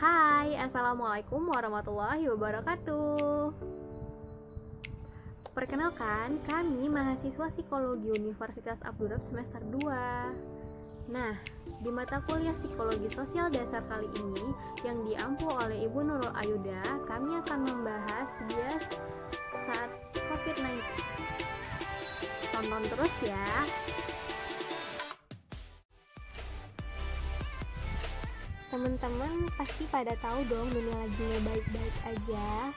Hai, Assalamualaikum warahmatullahi wabarakatuh. Perkenalkan, kami mahasiswa Psikologi Universitas Abdurrahman semester 2. Nah, di mata kuliah Psikologi Sosial Dasar kali ini yang diampu oleh Ibu Nurul Ayuda, kami akan membahas bias saat COVID-19. Tonton terus ya. Teman-teman pasti pada tahu dong dunia lagi nggak baik-baik aja.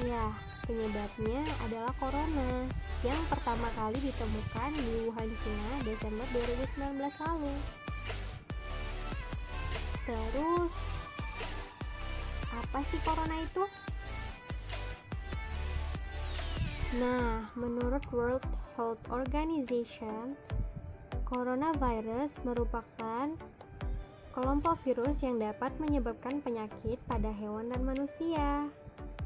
Ya, penyebabnya adalah corona yang pertama kali ditemukan di Wuhan, China Desember 2019 lalu. Terus, apa sih corona itu? Nah, menurut World Health Organization, coronavirus merupakan kelompok virus yang dapat menyebabkan penyakit pada hewan dan manusia.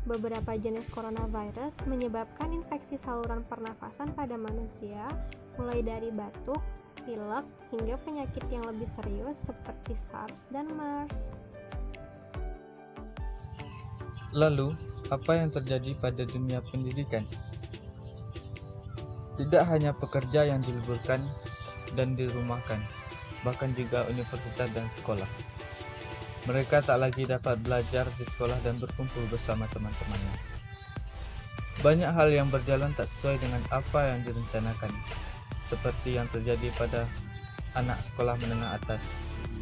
Beberapa jenis coronavirus menyebabkan infeksi saluran pernafasan pada manusia, mulai dari batuk, pilek, hingga penyakit yang lebih serius seperti SARS dan MERS. Lalu, apa yang terjadi pada dunia pendidikan? Tidak hanya pekerja yang diliburkan dan dirumahkan, bahkan juga universitas dan sekolah. Mereka tak lagi dapat belajar di sekolah dan berkumpul bersama teman-temannya. Banyak hal yang berjalan tak sesuai dengan apa yang direncanakan, seperti yang terjadi pada anak sekolah menengah atas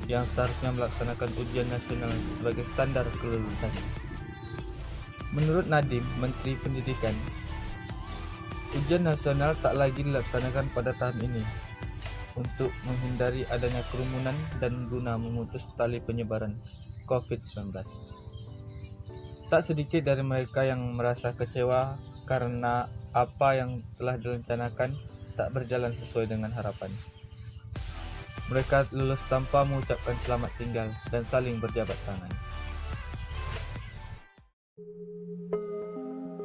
yang seharusnya melaksanakan ujian nasional sebagai standar kelulusan. Menurut Nadiem, Menteri Pendidikan, ujian nasional tak lagi dilaksanakan pada tahun ini untuk menghindari adanya kerumunan dan guna memutus tali penyebaran COVID-19. Tak sedikit dari mereka yang merasa kecewa karena apa yang telah direncanakan tak berjalan sesuai dengan harapan. Mereka lulus tanpa mengucapkan selamat tinggal dan saling berjabat tangan.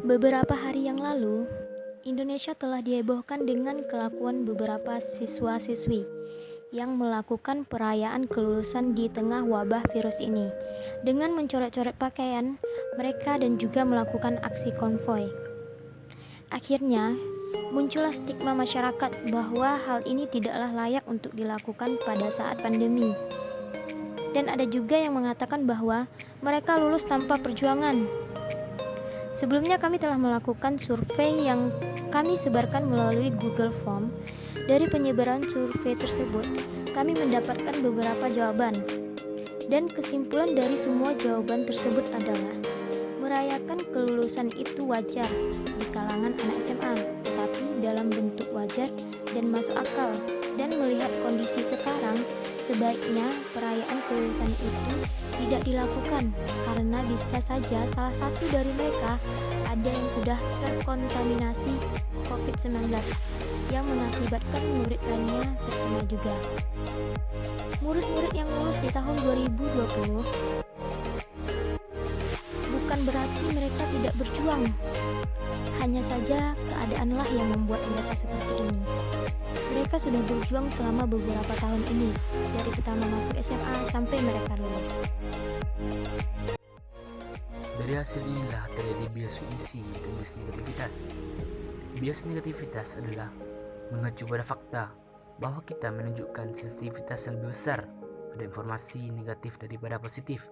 Beberapa hari yang lalu, Indonesia telah dihebohkan dengan kelakuan beberapa siswa-siswi yang melakukan perayaan kelulusan di tengah wabah virus ini dengan mencoret-coret pakaian mereka dan juga melakukan aksi konvoi. Akhirnya, muncullah stigma masyarakat bahwa hal ini tidaklah layak untuk dilakukan pada saat pandemi. Dan ada juga yang mengatakan bahwa mereka lulus tanpa perjuangan. Sebelumnya kami telah melakukan survei yang kami sebarkan melalui Google Form. Dari penyebaran survei tersebut, kami mendapatkan beberapa jawaban. Dan kesimpulan dari semua jawaban tersebut adalah merayakan kelulusan itu wajar di kalangan anak SMA, tetapi dalam bentuk wajar dan masuk akal. Dan melihat kondisi sekarang, sebaiknya perayaan kelulusan itu tidak dilakukan karena bisa saja salah satu dari mereka ada yang sudah terkontaminasi COVID-19 yang mengakibatkan murid lainnya terkena juga. Murid-murid yang lulus di tahun 2020 bukan berarti mereka tidak berjuang. Hanya saja keadaanlah yang membuat mereka seperti ini. Mereka sudah berjuang selama beberapa tahun ini, dari pertama masuk SMA sampai mereka lulus. Dari hasil inilah terjadi bias kondisi dan bias negativitas. Bias negativitas adalah mengacu pada fakta bahwa kita menunjukkan sensitivitas yang lebih besar pada informasi negatif daripada positif.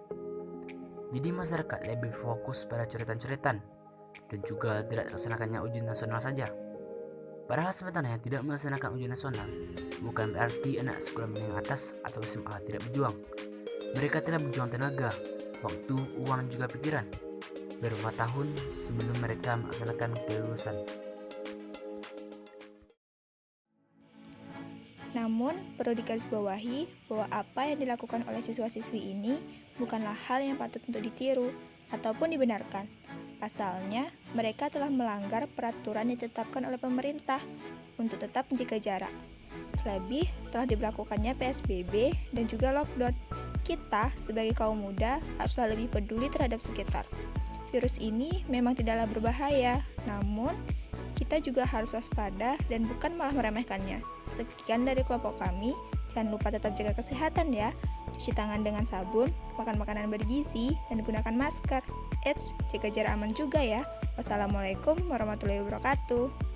Jadi masyarakat lebih fokus pada coretan-coretan dan juga tidak terlaksanakannya ujian nasional saja. Padahal sebenarnya tidak melaksanakan ujian nasional bukan berarti anak sekolah menengah atas atau SMA tidak berjuang. Mereka telah berjuang tenaga, waktu, uang dan juga pikiran beberapa tahun sebelum mereka melaksanakan kelulusan. Namun, perlu digarisbawahi bahwa apa yang dilakukan oleh siswa-siswi ini bukanlah hal yang patut untuk ditiru ataupun dibenarkan. Pasalnya, mereka telah melanggar peraturan yang ditetapkan oleh pemerintah untuk tetap menjaga jarak. Terlebih, telah diberlakukannya PSBB dan juga lockdown. Kita, sebagai kaum muda, haruslah lebih peduli terhadap sekitar. Virus ini memang tidaklah berbahaya, namun kita juga harus waspada dan bukan malah meremehkannya. Sekian dari kelompok kami, jangan lupa tetap jaga kesehatan ya. cuci tangan dengan sabun, makan makanan bergizi, dan gunakan masker. Eits, jaga jarak aman juga ya. Wassalamualaikum warahmatullahi wabarakatuh.